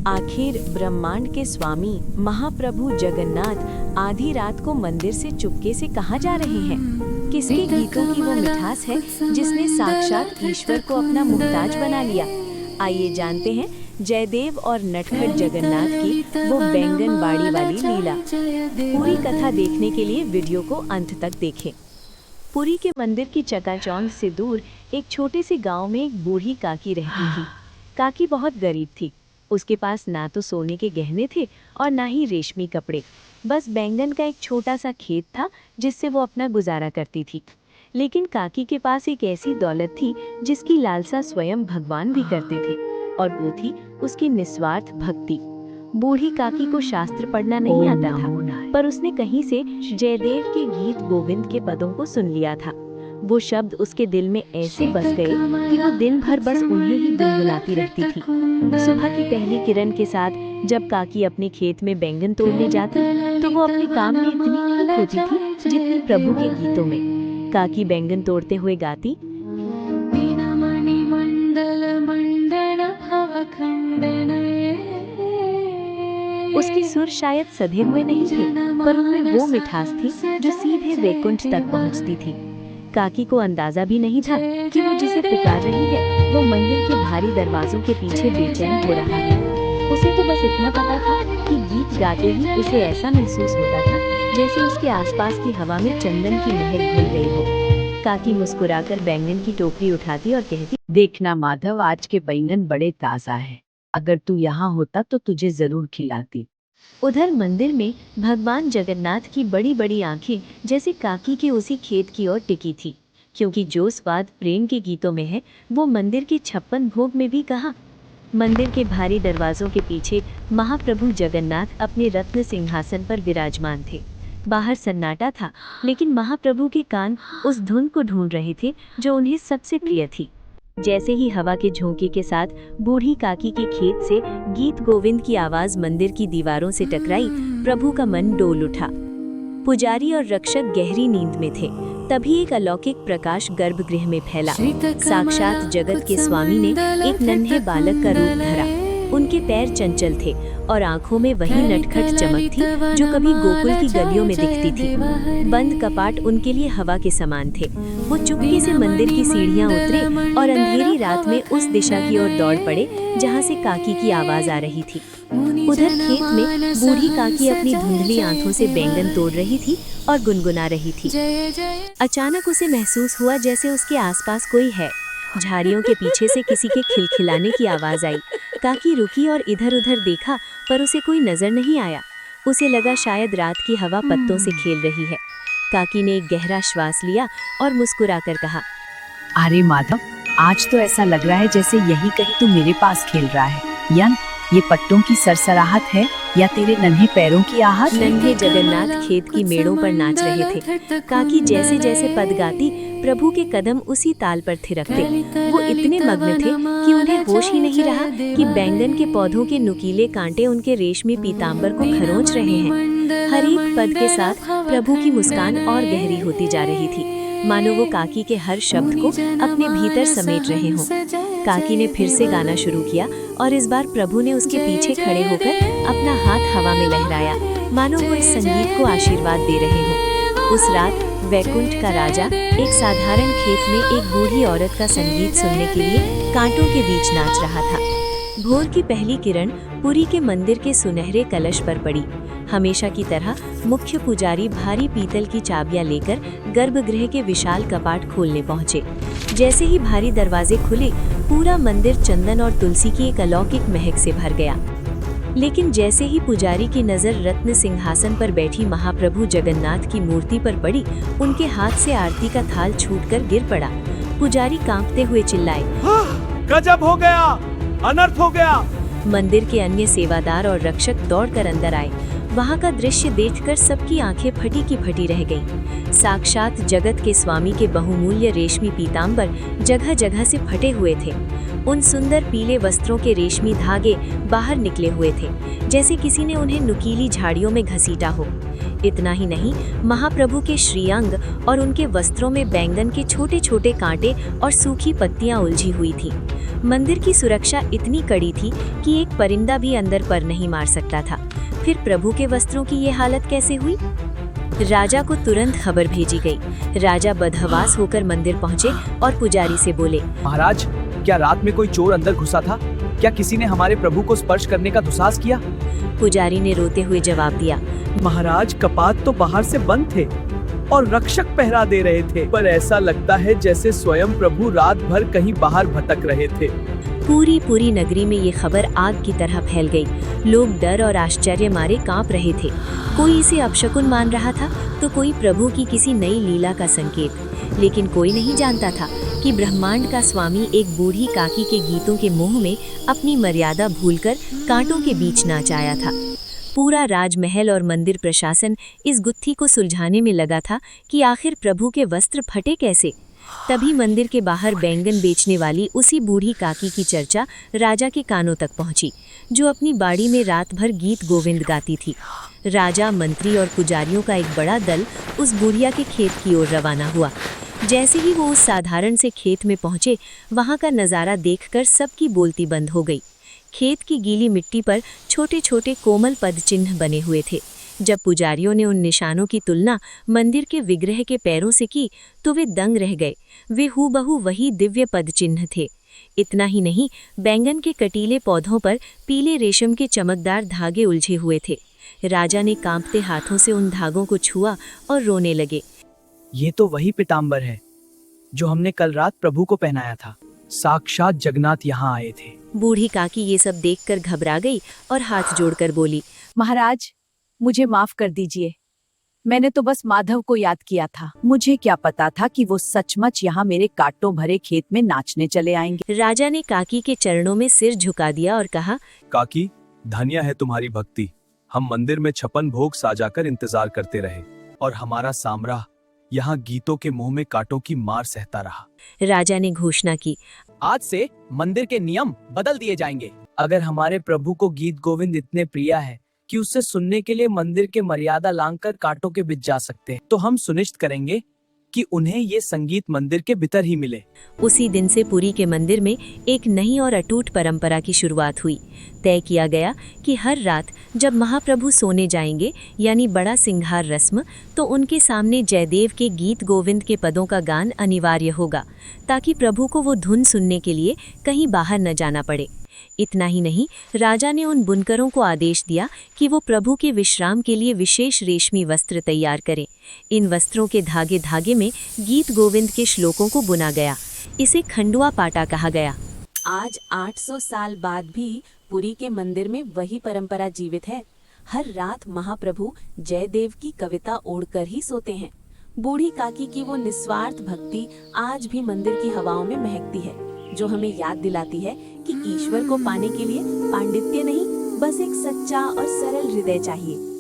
आखिर ब्रह्मांड के स्वामी महाप्रभु जगन्नाथ आधी रात को मंदिर से चुपके से कहाँ जा रहे हैं? किसके गीतों की वो मिठास है जिसने साक्षात ईश्वर को अपना मुहताज बना लिया? आइए जानते हैं जयदेव और नटखट जगन्नाथ की वो बैंगन बाड़ी वाली लीला। पूरी कथा देखने के लिए वीडियो को अंत तक देखें। पुरी के मंदिर की चकाचौंध से दूर एक छोटे से गांव में एक बूढ़ी काकी रहती थी। काकी बहुत गरीब थी। उसके पास ना तो सोने के गहने थे और ना ही रेशमी कपड़े। बस बैंगन का एक छोटा सा खेत था जिससे वो अपना गुजारा करती थी। लेकिन काकी के पास एक ऐसी दौलत थी जिसकी लालसा स्वयं भगवान भी करते थे, और वो थी उसकी निस्वार्थ भक्ति। बूढ़ी काकी को शास्त्र पढ़ना नहीं आता था, पर उसने कहीं से जयदेव के गीत गोविंद के पदों को सुन लिया था। वो शब्द उसके दिल में ऐसे बस गए कि वो दिन भर बस उन्हें ही गुनगुनाती रहती थी। सुबह की पहली किरण के साथ जब काकी अपने खेत में बैंगन तोड़ने जाती तो वो अपने काम में इतनी नहीं खोती थी जितनी प्रभु के गीतों में। काकी बैंगन तोड़ते हुए गाती, उसके सुर शायद सधे हुए नहीं थे, पर उनमें वो मिठास थी जो सीधे वैकुंठ तक पहुंचती थी। काकी को अंदाजा भी नहीं था कि वो जिसे पुकार रही है वो मंदिर के भारी दरवाजों के पीछे बेचैन हो रहा है। उसे तो बस इतना पता था कि गीत गाते ही उसे ऐसा महसूस होता था जैसे उसके आसपास की हवा में चंदन की महक घुल गई हो। काकी मुस्कुराकर बैंगन की टोकरी उठाती और कहती, देखना माधव, आज के बैंगन बड़े ताजा है। अगर तू यहाँ होता तो तुझे जरूर खिलाती। उधर मंदिर में भगवान जगन्नाथ की बड़ी बड़ी आंखें जैसे काकी के उसी खेत की ओर टिकी थी, क्योंकि जो स्वाद प्रेम के गीतों में है वो मंदिर के 56 भोग में भी कहाँ। मंदिर के भारी दरवाजों के पीछे महाप्रभु जगन्नाथ अपने रत्न सिंहासन पर विराजमान थे। बाहर सन्नाटा था, लेकिन महाप्रभु के कान उस धुन को ढूंढ रहे थे जो उन्हें सबसे प्रिय थी। जैसे ही हवा के झोंके के साथ बूढ़ी काकी के खेत से गीत गोविंद की आवाज मंदिर की दीवारों से टकराई, प्रभु का मन डोल उठा। पुजारी और रक्षक गहरी नींद में थे। तभी एक अलौकिक प्रकाश गर्भगृह में फैला। साक्षात जगत के स्वामी ने एक नन्हे बालक का रूप धरा। उनके पैर चंचल थे और आंखों में वही नटखट चमक थी जो कभी गोकुल की गलियों में दिखती थी। बंद कपाट उनके लिए हवा के समान थे। वो चुपके से मंदिर की सीढ़ियां उतरे और अंधेरी रात में उस दिशा की ओर दौड़ पड़े जहां से काकी की आवाज आ रही थी। उधर खेत में बूढ़ी काकी अपनी धुंधली आंखों से बैंगन तोड़ रही थी और गुनगुना रही थी। अचानक उसे महसूस हुआ जैसे उसके आसपास कोई है। झाड़ियों के पीछे से किसी के खिलखिलाने की आवाज आई। काकी रुकी और इधर उधर देखा, पर उसे कोई नजर नहीं आया। उसे लगा शायद रात की हवा पत्तों से खेल रही है। काकी ने एक गहरा श्वास लिया और मुस्कुराकर कहा, अरे माधव, आज तो ऐसा लग रहा है जैसे यही कहीं तू मेरे पास खेल रहा है। या ये पट्टों की सरसराहट है या तेरे नन्हे पैरों की आहट? नन्हे जगन्नाथ खेत की मेड़ों पर नाच रहे थे। काकी जैसे जैसे पद गाती, प्रभु के कदम उसी ताल पर थिरकते। वो इतने मग्न थे कि उन्हें होश ही नहीं रहा कि बैंगन के पौधों के नुकीले कांटे उनके रेशमी पीताम्बर को खरोंच रहे हैं। हर एक पद के साथ प्रभु की मुस्कान और गहरी होती जा रही थी, मानो वो काकी के हर शब्द को अपने भीतर समेट रहे हों। काकी ने फिर से गाना शुरू किया और इस बार प्रभु ने उसके पीछे खड़े होकर अपना हाथ हवा में लहराया, मानो वो इस संगीत को आशीर्वाद दे रहे हों। उस रात वैकुंठ का राजा एक साधारण खेत में एक बूढ़ी औरत का संगीत सुनने के लिए कांटों के बीच नाच रहा था। भोर की पहली किरण पुरी के मंदिर के सुनहरे कलश पर पड़ी। हमेशा की तरह मुख्य पुजारी भारी पीतल की चाबियां लेकर गर्भगृह के विशाल कपाट खोलने पहुंचे। जैसे ही भारी दरवाजे खुले, पूरा मंदिर चंदन और तुलसी की एक अलौकिक महक से भर गया। लेकिन जैसे ही पुजारी की नजर रत्न सिंहासन पर बैठी महाप्रभु जगन्नाथ की मूर्ति पर पड़ी, उनके हाथ से आरती का थाल छूटकर गिर पड़ा। पुजारी कांपते हुए चिल्लाए, गजब हो गया, अनर्थ हो गया। मंदिर के अन्य सेवादार और रक्षक दौड़कर अंदर आए। वहां का दृश्य देखकर सबकी आंखें फटी की फटी रह गईं। साक्षात जगत के स्वामी के बहुमूल्य रेशमी पीताम्बर जगह जगह से फटे हुए थे। उन सुंदर पीले वस्त्रों के रेशमी धागे बाहर निकले हुए थे, जैसे किसी ने उन्हें नुकीली झाड़ियों में घसीटा हो। इतना ही नहीं, महाप्रभु के श्रीअंग और उनके वस्त्रों में बैंगन के छोटे छोटे कांटे और सूखी पत्तियां उलझी हुई थीं। मंदिर की सुरक्षा इतनी कड़ी थी कि एक परिंदा भी अंदर पर नहीं मार सकता था। फिर प्रभु के वस्त्रों की ये हालत कैसे हुई? राजा को तुरंत खबर भेजी गई। राजा बदहवास होकर मंदिर पहुंचे और पुजारी से बोले, महाराज, क्या रात में कोई चोर अंदर घुसा था? क्या किसी ने हमारे प्रभु को स्पर्श करने का दुस्साहस किया? पुजारी ने रोते हुए जवाब दिया, महाराज, कपाट तो बाहर से बंद थे और रक्षक पहरा दे रहे थे, पर ऐसा लगता है जैसे स्वयं प्रभु रात भर कहीं बाहर भटक रहे थे। पूरी नगरी में ये खबर आग की तरह फैल गई। लोग डर और आश्चर्य मारे कांप रहे थे। कोई इसे अपशकुन मान रहा था तो कोई प्रभु की किसी नई लीला का संकेत। लेकिन कोई नहीं जानता था कि ब्रह्मांड का स्वामी एक बूढ़ी काकी के गीतों के मोह में अपनी मर्यादा भूलकर कांटों के बीच नाच आया था। पूरा राजमहल और मंदिर प्रशासन इस गुत्थी को सुलझाने में लगा था कि आखिर प्रभु के वस्त्र फटे कैसे। तभी मंदिर के बाहर बैंगन बेचने वाली उसी बूढ़ी काकी की चर्चा राजा के कानों तक पहुंची, जो अपनी बाड़ी में रात भर गीत गोविंद गाती थी। राजा, मंत्री और पुजारियों का एक बड़ा दल उस बुढ़िया के खेत की ओर रवाना हुआ। जैसे ही वो उस साधारण से खेत में पहुंचे, वहां का नज़ारा देखकर सबकी बोलती बंद हो गई। खेत की गीली मिट्टी पर छोटे छोटे कोमल पद चिन्ह बने हुए थे। जब पुजारियों ने उन निशानों की तुलना मंदिर के विग्रह के पैरों से की तो वे दंग रह गए। वे हूबहू वही दिव्य पद चिन्ह थे। इतना ही नहीं, बैंगन के कटीले पौधों पर पीले रेशम के चमकदार धागे उलझे हुए थे। राजा ने कांपते हाथों से उन धागों को छुआ और रोने लगे। ये तो वही पीताम्बर है जो हमने कल रात प्रभु को पहनाया था। साक्षात जगन्नाथ यहाँ आए थे। बूढ़ी काकी ये सब देखकर घबरा गई और हाथ जोड़कर बोली, महाराज, मुझे माफ कर दीजिए। मैंने तो बस माधव को याद किया था। मुझे क्या पता था कि वो सचमुच यहाँ मेरे कांटों भरे खेत में नाचने चले आएंगे। राजा ने काकी के चरणों में सिर झुका दिया और कहा, काकी, धन्य है तुम्हारी भक्ति। हम मंदिर में 56 भोग साजाकर इंतजार करते रहे और हमारा सामरा यहाँ गीतों के मुंह में कांटों की मार सहता रहा। राजा ने घोषणा की, आज से मंदिर के नियम बदल दिए जाएंगे। अगर हमारे प्रभु को गीत गोविंद इतने प्रिय है कि उससे सुनने के लिए मंदिर के मर्यादा लांघकर कांटों के बीच जा सकते हैं, तो हम सुनिश्चित करेंगे कि उन्हें ये संगीत मंदिर के भीतर ही मिले। उसी दिन से पुरी के मंदिर में एक नई और अटूट परंपरा की शुरुआत हुई। तय किया गया कि हर रात जब महाप्रभु सोने जाएंगे, यानी बड़ा सिंगार रस्म, तो उनके सामने जयदेव के गीत गोविंद के पदों का गान अनिवार्य होगा, ताकि प्रभु को वो धुन सुनने के लिए कहीं बाहर न जाना पड़े। इतना ही नहीं, राजा ने उन बुनकरों को आदेश दिया कि वो प्रभु के विश्राम के लिए विशेष रेशमी वस्त्र तैयार करें। इन वस्त्रों के धागे धागे में गीत गोविंद के श्लोकों को बुना गया। इसे खंडुआ पाटा कहा गया। आज 800 साल बाद भी पुरी के मंदिर में वही परंपरा जीवित है। हर रात महाप्रभु जयदेव की कविता ओढ़कर ही सोते हैं। बूढ़ी काकी की वो निस्वार्थ भक्ति आज भी मंदिर की हवाओं में महकती है, जो हमें याद दिलाती है कि ईश्वर को पाने के लिए पांडित्य नहीं, बस एक सच्चा और सरल हृदय चाहिए।